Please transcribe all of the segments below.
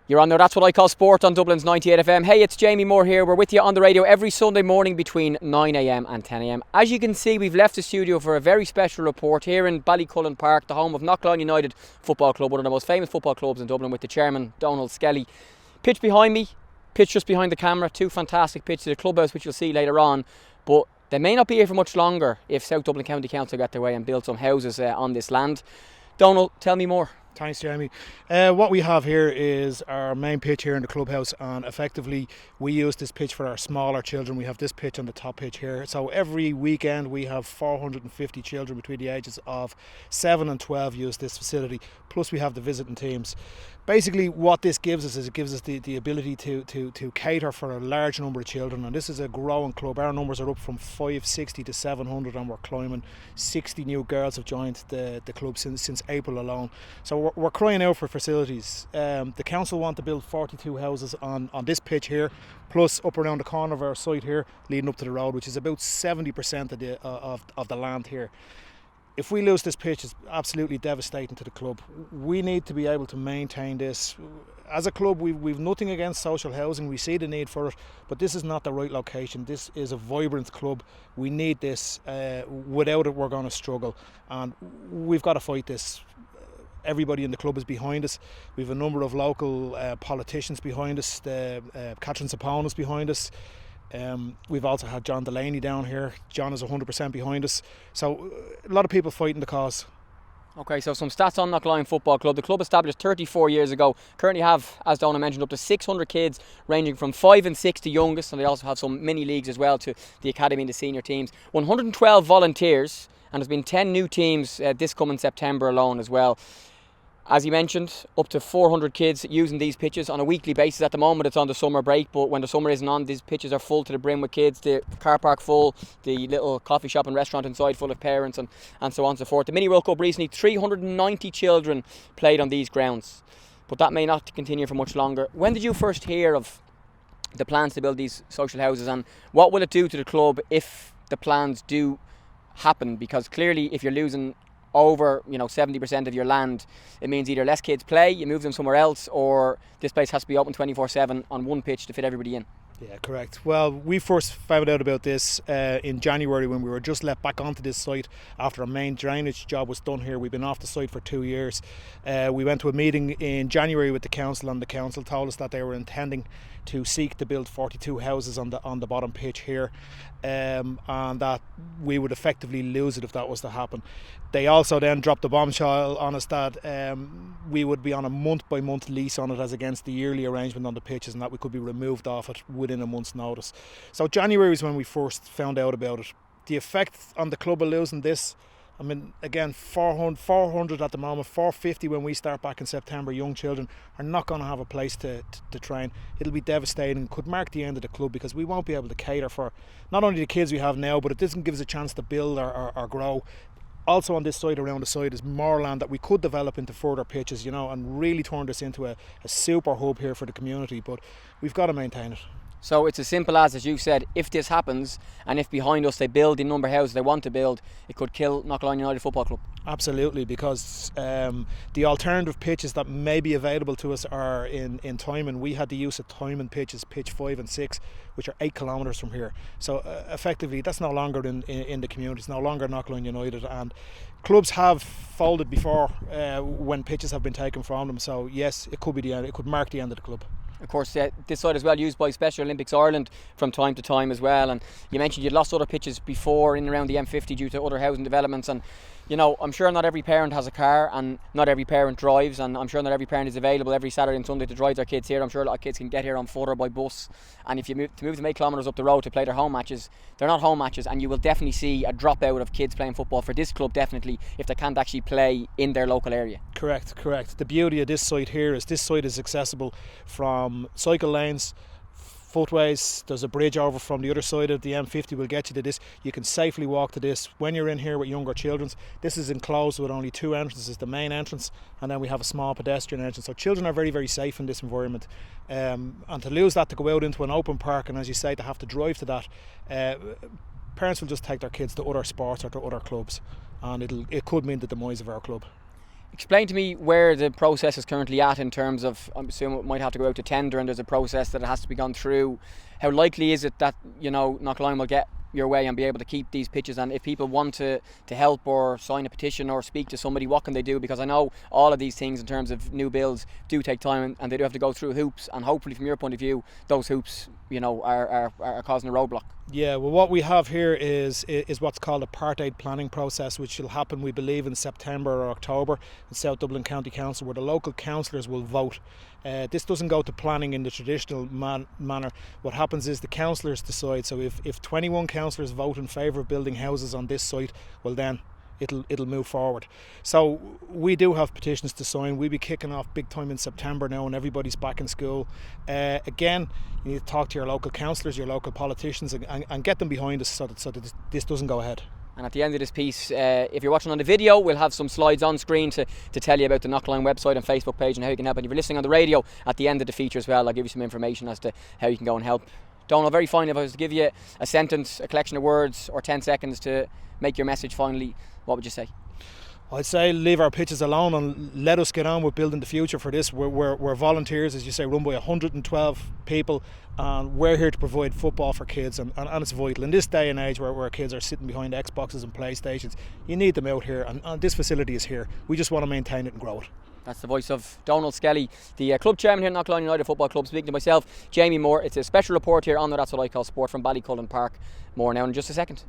You're on there, that's what I call sport on Dublin's 98 FM. Hey, it's Jamie Moore here. We're with you on the radio every Sunday morning between 9am and 10am. As you can see, we've left the studio for a very special report here in Ballycullen Park, the home of Knocklyon United Football Club, one of the most famous football clubs in Dublin, with the chairman, Donald Skelly. Pitch behind me, pitch just behind the camera, two fantastic pitches, a clubhouse which you'll see later on. But they may not be here for much longer if South Dublin County Council get their way and build some houses on this land. Donald, tell me more. Thanks, Jamie. What we have here is our main pitch here in the clubhouse, and effectively we use this pitch for our smaller children. We have this pitch on the top pitch here. So every weekend we have 450 children between the ages of 7 and 12 use this facility. Plus we have the visiting teams. Basically what this gives us is it gives us the ability to cater for a large number of children, and this is a growing club. Our numbers are up from 560 to 700 and we're climbing. 60 new girls have joined the club since April alone. So we're crying out for facilities. The council want to build 42 houses on this pitch here, plus up around the corner of our site here leading up to the road, which is about 70% of the land here. If we lose this pitch, it's absolutely devastating to the club. We need to be able to maintain this. As a club, we've nothing against social housing. We see the need for it, but this is not the right location. This is a vibrant club. We need this. Without it, we're going to struggle, and we've got to fight this. Everybody in the club is behind us. We have a number of local politicians behind us. Catherine Sapone is behind us. We've also had John Delaney down here. John is 100% behind us. So a lot of people fighting the cause. Okay, so some stats on Knocklyon Football Club. The club established 34 years ago. Currently have, as Donna mentioned, up to 600 kids ranging from 5 and 6 to youngest, and they also have some mini leagues as well to the academy and the senior teams. 112 volunteers, and there's been 10 new teams this coming September alone as well. As you mentioned, up to 400 kids using these pitches on a weekly basis. At the moment it's on the summer break, but when the summer isn't on, these pitches are full to the brim with kids. The car park full, the little coffee shop and restaurant inside full of parents, and so on and so forth. The Mini World Cup recently, 390 children played on these grounds, but that may not continue for much longer. When did you first hear of the plans to build these social houses, and what will it do to the club if the plans do happen? Because clearly if you're losing over 70% of your land, it means either less kids play, you move them somewhere else, or this place has to be open 24/7 on one pitch to fit everybody in. Yeah, correct. Well, we first found out about this in January when we were just let back onto this site after a main drainage job was done here. We've been off the site for 2 years. We went to a meeting in January with the council, and the council told us that they were intending to seek to build 42 houses on the bottom pitch here, and that we would effectively lose it if that was to happen. They also then dropped the bombshell on us that we would be on a month-by-month lease on it as against the yearly arrangement on the pitches, and that we could be removed off it within a month's notice. So January was when we first found out about it. The effect on the club of losing this, I mean, again, 400 at the moment, 450 when we start back in September. Young children are not going to have a place to train. It'll be devastating. Could mark the end of the club because we won't be able to cater for not only the kids we have now, but it doesn't give us a chance to build or grow. Also on this side, around the side, is more land that we could develop into further pitches, and really turn this into a super hub here for the community. But we've got to maintain it. So it's as simple as you said, if this happens and if behind us they build the number of houses they want to build, it could kill Knocklyon United Football Club. Absolutely, because the alternative pitches that may be available to us are in Tymon. We had the use of Tymon pitches, pitch 5 and 6, which are 8 kilometres from here. So effectively that's no longer in the community. It's no longer Knocklyon United, and clubs have folded before when pitches have been taken from them. So yes, it could be the end. It could mark the end of the club. Of course, this site is well used by Special Olympics Ireland from time to time as well, and you mentioned you'd lost other pitches before in and around the M50 due to other housing developments, and I'm sure not every parent has a car and not every parent drives, and I'm sure not every parent is available every Saturday and Sunday to drive their kids here. I'm sure a lot of kids can get here on foot or by bus, and if you move them 8 kilometres up the road to play their home matches, they're not home matches, and you will definitely see a dropout of kids playing football for this club, definitely, if they can't actually play in their local area. Correct. The beauty of this site here is this site is accessible from cycle lanes, footways. There's a bridge over from the other side of the M50 will get you to this. You can safely walk to this when you're in here with younger children. This is enclosed with only 2 entrances, the main entrance, and then we have a small pedestrian entrance. So children are very, very safe in this environment, and to lose that, to go out into an open park, and as you say, to have to drive to that, parents will just take their kids to other sports or to other clubs, and it could mean the demise of our club. Explain to me where the process is currently at in terms of, I'm assuming it might have to go out to tender and there's a process that it has to be gone through. How likely is it that, Knocklyon will get your way and be able to keep these pitches? And if people want to help or sign a petition or speak to somebody, what can they do? Because I know all of these things in terms of new builds do take time and they do have to go through hoops, and hopefully from your point of view those hoops are causing a roadblock. Yeah, well, what we have here is what's called a Part 8 planning process, which will happen, we believe, in September or October in South Dublin County Council, where the local councillors will vote. This doesn't go to planning in the traditional manner. What happens is the councillors decide. So if 21 councillors vote in favour of building houses on this site, well then it'll move forward. So we do have petitions to sign. We'll be kicking off big time in September now, and everybody's back in school. Again, you need to talk to your local councillors, your local politicians, and get them behind us so that this doesn't go ahead. And at the end of this piece, if you're watching on the video, we'll have some slides on screen to tell you about the Knocklyon website and Facebook page and how you can help. And if you're listening on the radio, at the end of the feature as well, I'll give you some information as to how you can go and help. Donald, very finally, if I was to give you a sentence, a collection of words or 10 seconds to make your message finally, what would you say? I'd say leave our pitches alone and let us get on with building the future for this. We're volunteers, as you say, run by 112 people, and we're here to provide football for kids, and it's vital. In this day and age where kids are sitting behind Xboxes and PlayStations, you need them out here, and this facility is here. We just want to maintain it and grow it. That's the voice of Donald Skelly, the club chairman here at Knocklyon United Football Club, speaking to myself, Jamie Moore. It's a special report here on the That's What I Call Sport from Ballycullen Park. More now in just a second.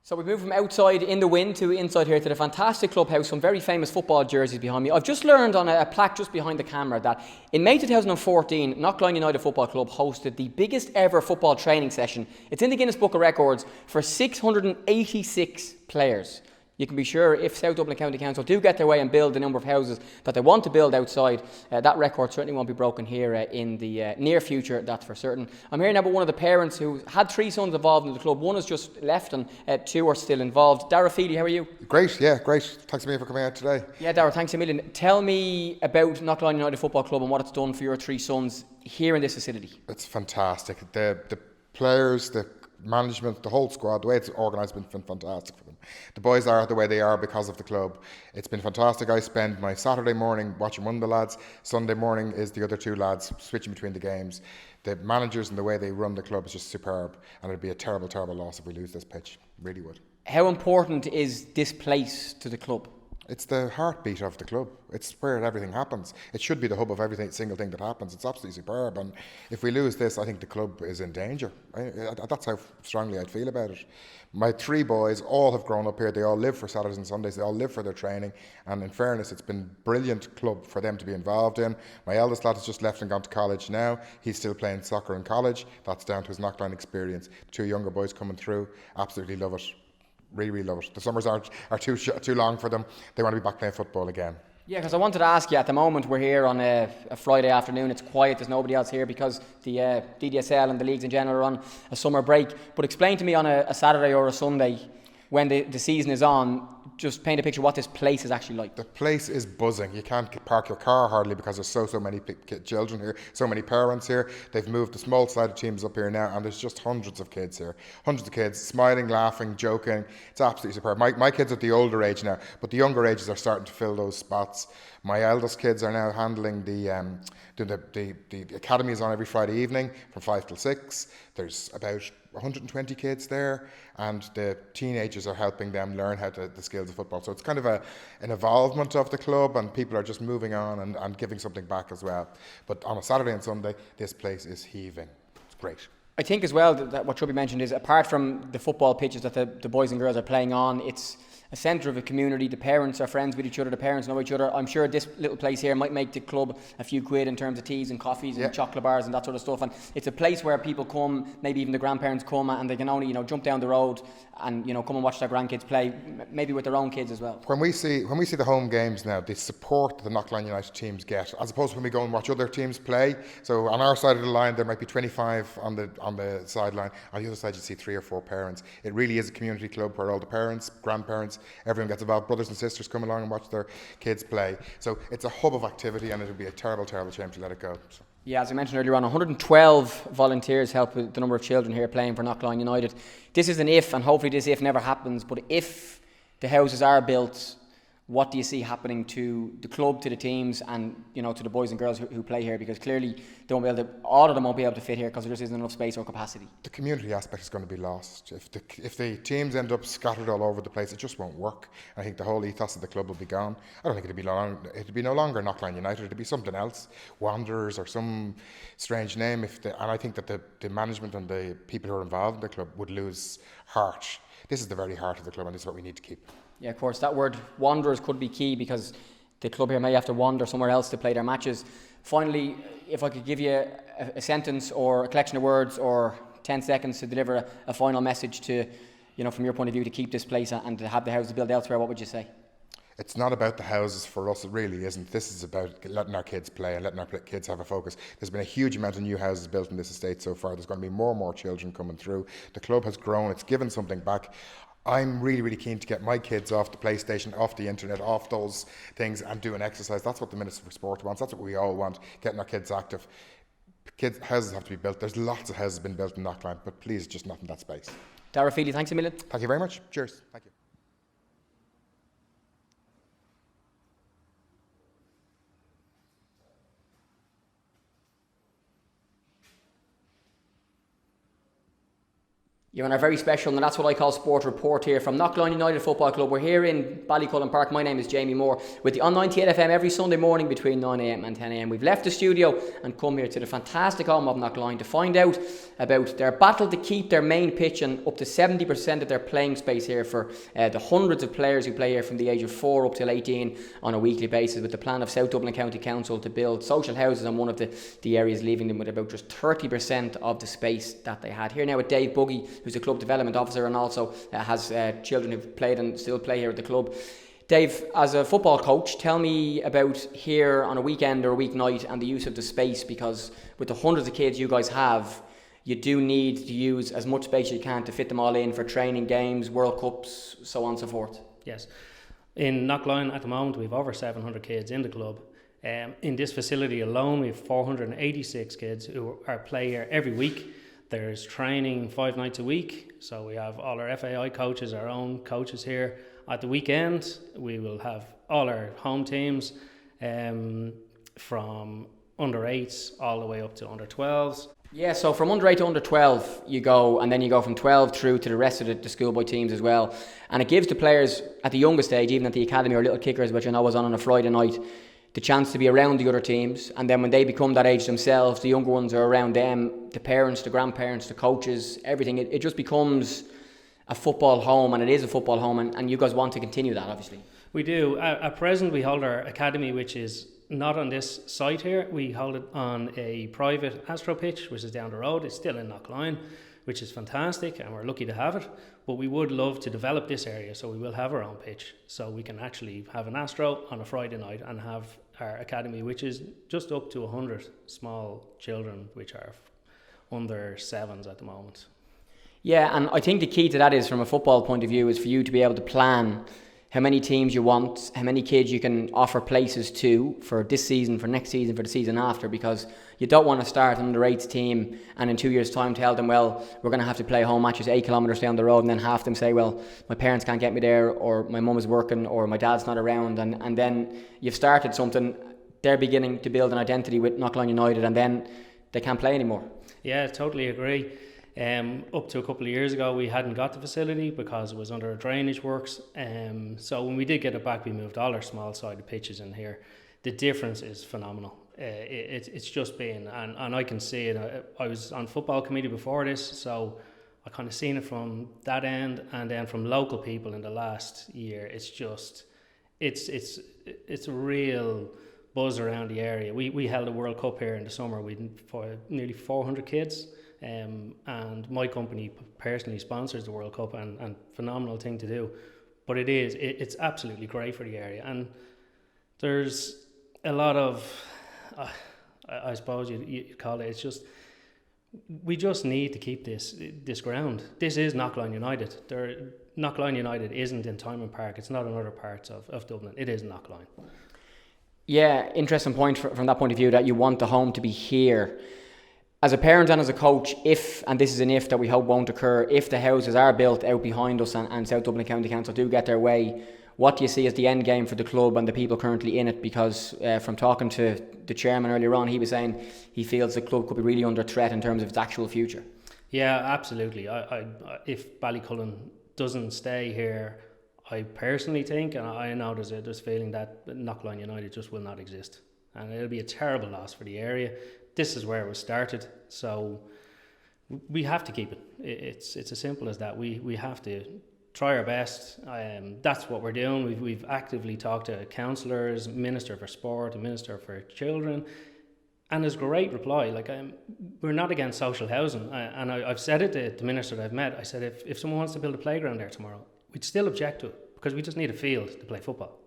So we moved from outside in the wind to inside here to the fantastic clubhouse, some very famous football jerseys behind me. I've just learned on a plaque just behind the camera that in May 2014, Knocklyon United Football Club hosted the biggest ever football training session. It's in the Guinness Book of Records for 686 players. You can be sure if South Dublin County Council do get their way and build the number of houses that they want to build outside, that record certainly won't be broken here in the near future, that's for certain. I'm here now with one of the parents who had 3 sons involved in the club. 1 has just left and 2 are still involved. Dara Feely, how are you? Great, yeah, great. Thanks a million for coming out today. Yeah, Dara, thanks a million. Tell me about Knocklyon United Football Club and what it's done for your 3 sons here in this facility. It's fantastic. The players, the management, the whole squad, the way it's organised has been fantastic for them. The boys are the way they are because of the club. It's been fantastic. I spend my Saturday morning watching one of the lads. Sunday morning is the other 2 lads, switching between the games. The managers and the way they run the club is just superb, and it'd be a terrible, terrible loss if we lose this pitch. Really would. How important is this place to the club? It's the heartbeat of the club. It's where everything happens. It should be the hub of every single thing that happens. It's absolutely superb. And if we lose this, I think the club is in danger. That's how strongly I'd feel about it. My 3 boys all have grown up here. They all live for Saturdays and Sundays. They all live for their training. And in fairness, it's been a brilliant club for them to be involved in. My eldest lad has just left and gone to college now. He's still playing soccer in college. That's down to his Knocklyon experience. 2 younger boys coming through. Absolutely love it. Really, really love it. The summers are too long for them. They want to be back playing football again. Yeah, because I wanted to ask you, at the moment we're here on a Friday afternoon, it's quiet, there's nobody else here because the DDSL and the leagues in general are on a summer break. But explain to me on a Saturday or a Sunday when the season is on, just paint a picture what this place is actually like. The place is buzzing. You can't park your car hardly because there's so many children here, so many parents here. They've moved the small sided teams up here now, and there's just hundreds of kids here. Hundreds of kids, smiling, laughing, joking. It's absolutely superb. My kids are at the older age now, but the younger ages are starting to fill those spots. My eldest kids are now handling the academy is on every Friday evening from 5 till 6. There's about 120 kids there, and the teenagers are helping them learn the skills of football. So it's kind of an evolvement of the club, and people are just moving on and giving something back as well. But on a Saturday and Sunday, this place is heaving. It's great. I think as well that what should be mentioned is, apart from the football pitches that the boys and girls are playing on, it's a centre of a community. The parents are friends with each other, the parents know each other. I'm sure this little place here might make the club a few quid in terms of teas and coffees and chocolate bars and that sort of stuff. And it's a place where people come, maybe even the grandparents come, and they can only, you know, jump down the road and, you know, come and watch their grandkids play, maybe with their own kids as well. When we see the home games now, the support the Knocklyon United teams get, as opposed to when we go and watch other teams play. So on our side of the line, there might be 25 on the sideline. On the other side, you see 3 or 4 parents. It really is a community club where all the parents, grandparents, everyone gets involved. Brothers and sisters come along and watch their kids play. So it's a hub of activity, and it would be a terrible, terrible shame to let it go. So. Yeah, as I mentioned earlier on, 112 volunteers help with the number of children here playing for Knocklyon United. This is an if, and hopefully this if never happens, but if the houses are built, what do you see happening to the club, to the teams, and, you know, to the boys and girls who play here? Because clearly all of them won't be able to fit here because there just isn't enough space or capacity. The community aspect is going to be lost. If the teams end up scattered all over the place, it just won't work. I think the whole ethos of the club will be gone. I don't think it'd be no longer Knocklyon United. It'd be something else, Wanderers or some strange name. And I think that the management and the people who are involved in the club would lose heart. This is the very heart of the club, and this is what we need to keep. Yeah, of course, that word wanderers could be key because the club here may have to wander somewhere else to play their matches. Finally, if I could give you a sentence or a collection of words or 10 seconds to deliver a final message to, you know, from your point of view, to keep this place and to have the houses built elsewhere, what would you say? It's not about the houses for us, it really isn't. This is about letting our kids play and letting our kids have a focus. There's been a huge amount of new houses built in this estate so far. There's going to be more and more children coming through. The club has grown, it's given something back. I'm really, really keen to get my kids off the PlayStation, off the internet, off those things and do an exercise. That's what the Minister for Sport wants. That's what we all want, getting our kids active. Houses have to be built. There's lots of houses been built in Knocklyon, but please, just not in that space. Darragh Feely, thanks a million. Thank you very much. Cheers. Thank you. You're on a very special, and that's what I call sport report here from Knocklyon United Football Club. We're here in Ballycullen Park. My name is Jamie Moore with the on 98 FM every Sunday morning between 9am and 10am. We've left the studio and come here to the fantastic home of Knocklyon to find out about their battle to keep their main pitch and up to 70% of their playing space here for the hundreds of players who play here from the age of 4 up till 18 on a weekly basis, with the plan of South Dublin County Council to build social houses on one of the areas, leaving them with about just 30% of the space that they had. Here now with Dave Buggy, who's a club development officer and also has children who've played and still play here at the club. Dave, as a football coach, tell me about here on a weekend or a weeknight and the use of the space, because with the hundreds of kids you guys have, you do need to use as much space as you can to fit them all in for training, games, World Cups, so on and so forth. Yes. In Knocklyon at the moment we have over 700 kids in the club. In this facility alone we have 486 kids who are play here every week. There's training 5 nights a week, so we have all our FAI coaches, our own coaches here. At the weekend, we will have all our home teams from under 8s all the way up to under 12s. Yeah, so from under 8 to under 12 you go, and then you go from 12 through to the rest of the schoolboy teams as well. And it gives the players at the youngest age, even at the academy or little kickers, which I know was on a Friday night, the chance to be around the other teams, and then when they become that age themselves, the younger ones are around them, the parents, the grandparents, the coaches, everything. It just becomes a football home, and it is a football home, and you guys want to continue that, obviously. We do. At present we hold our academy, which is not on this site here. We hold it on a private Astro pitch, which is down the road. It's still in Knocklyon, which is fantastic, and we're lucky to have it. But we would love to develop this area, so we will have our own pitch, so we can actually have an Astro on a Friday night and have our academy, which is just up to 100 small children, which are under 7s at the moment. Yeah, and I think the key to that is, from a football point of view, is for you to be able to plan how many teams you want, how many kids you can offer places to for this season, for next season, for the season after, because you don't want to start an under 8s team and in 2 years' time tell them, well, we're going to have to play home matches 8 kilometres down the road, and then half of them say, well, my parents can't get me there, or my mum is working, or my dad's not around, and then you've started something, they're beginning to build an identity with Knocklyon United, and then they can't play anymore. Yeah, totally agree. Up to a couple of years ago we hadn't got the facility because it was under a drainage works, so when we did get it back we moved all our small sided pitches in here. The difference is phenomenal. It's just been, and I can see it. I was on football committee before this, so I kind of seen it from that end, and then from local people in the last year. It's just, it's a real buzz around the area. We held a World Cup here in the summer with nearly 400 kids, and my company personally sponsors the World Cup, and phenomenal thing to do. But it's absolutely great for the area, and there's a lot of, I suppose you'd call it, it's just, we just need to keep this ground. This is Knocklyon United. Knocklyon United isn't in Tymon Park. It's not in other parts of Dublin. It is Knocklyon. Yeah, interesting point from that point of view, that you want the home to be here. As a parent and as a coach, if, and this is an if that we hope won't occur, if the houses are built out behind us and South Dublin County Council do get their way, what do you see as the end game for the club and the people currently in it? Because from talking to the chairman earlier on, he was saying he feels the club could be really under threat in terms of its actual future. Yeah, absolutely. I if Ballycullen doesn't stay here, I personally think, and I know there's a feeling that Knocklyon United just will not exist, and it'll be a terrible loss for the area. This is where it was started, so we have to keep it. It's as simple as that. We have to try our best. That's what we're doing. We've actively talked to councillors, Minister for Sport, the Minister for Children, and there's great reply. Like, we're not against social housing, and I've said it to the minister that I've met. I said, if someone wants to build a playground there tomorrow, we'd still object to it, because we just need a field to play football.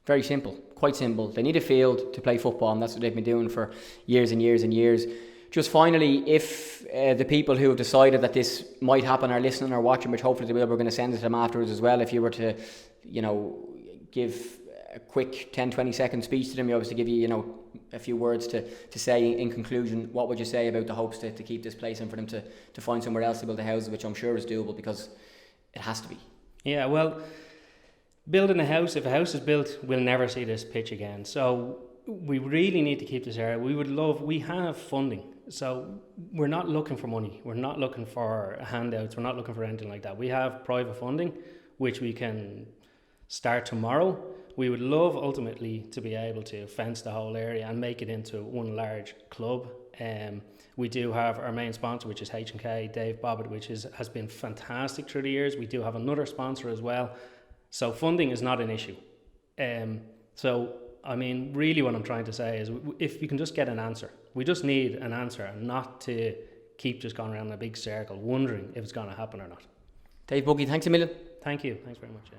Very simple, quite simple. They need a field to play football, and that's what they've been doing for years and years and years. Just finally, if the people who have decided that this might happen are listening or watching, which hopefully they will, we're going to send it to them afterwards as well. If you were to, give a quick 10-20 second speech to them, you obviously give you, a few words to say in conclusion, what would you say about the hopes to keep this place and for them to find somewhere else to build a house, which I'm sure is doable, because it has to be. Yeah, well, building a house, if a house is built, we'll never see this pitch again. So we really need to keep this area. We have funding. So we're not looking for money. We're not looking for handouts. We're not looking for anything like that. We have private funding, which we can start tomorrow. We would love ultimately to be able to fence the whole area and make it into one large club. We do have our main sponsor, which is H&K, Dave Bobbitt, which has been fantastic through the years. We do have another sponsor as well. So funding is not an issue. Really what I'm trying to say is, if you can just get an answer. We just need an answer, and not to keep just going around in a big circle wondering if it's going to happen or not. Dave Buggy, thanks a million. Thank you. Thanks very much, Jamie.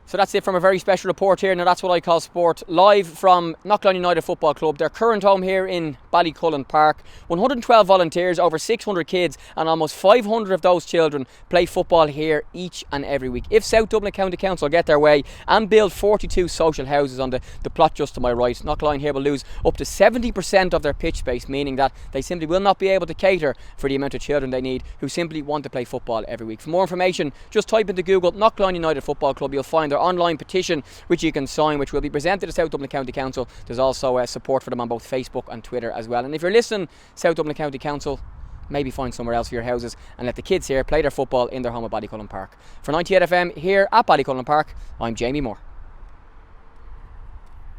So that's it from a very special report here. Now that's what I call sport, live from Knocklyon United Football Club, their current home here in Ballycullen Park. 112 volunteers, over 600 kids, and almost 500 of those children play football here each and every week. If South Dublin County Council get their way and build 42 social houses on the plot just to my right, Knocklyon here will lose up to 70% of their pitch space, meaning that they simply will not be able to cater for the amount of children they need who simply want to play football every week. For more information, just type into Google Knocklyon United Football Club. You'll find their online petition which you can sign, which will be presented to South Dublin County Council. There's also support for them on both Facebook and Twitter as well. And if you're listening, South Dublin County Council, maybe find somewhere else for your houses and let the kids here play their football in their home at Ballycullen Park. For 98 FM here at Ballycullen Park, I'm Jamie Moore.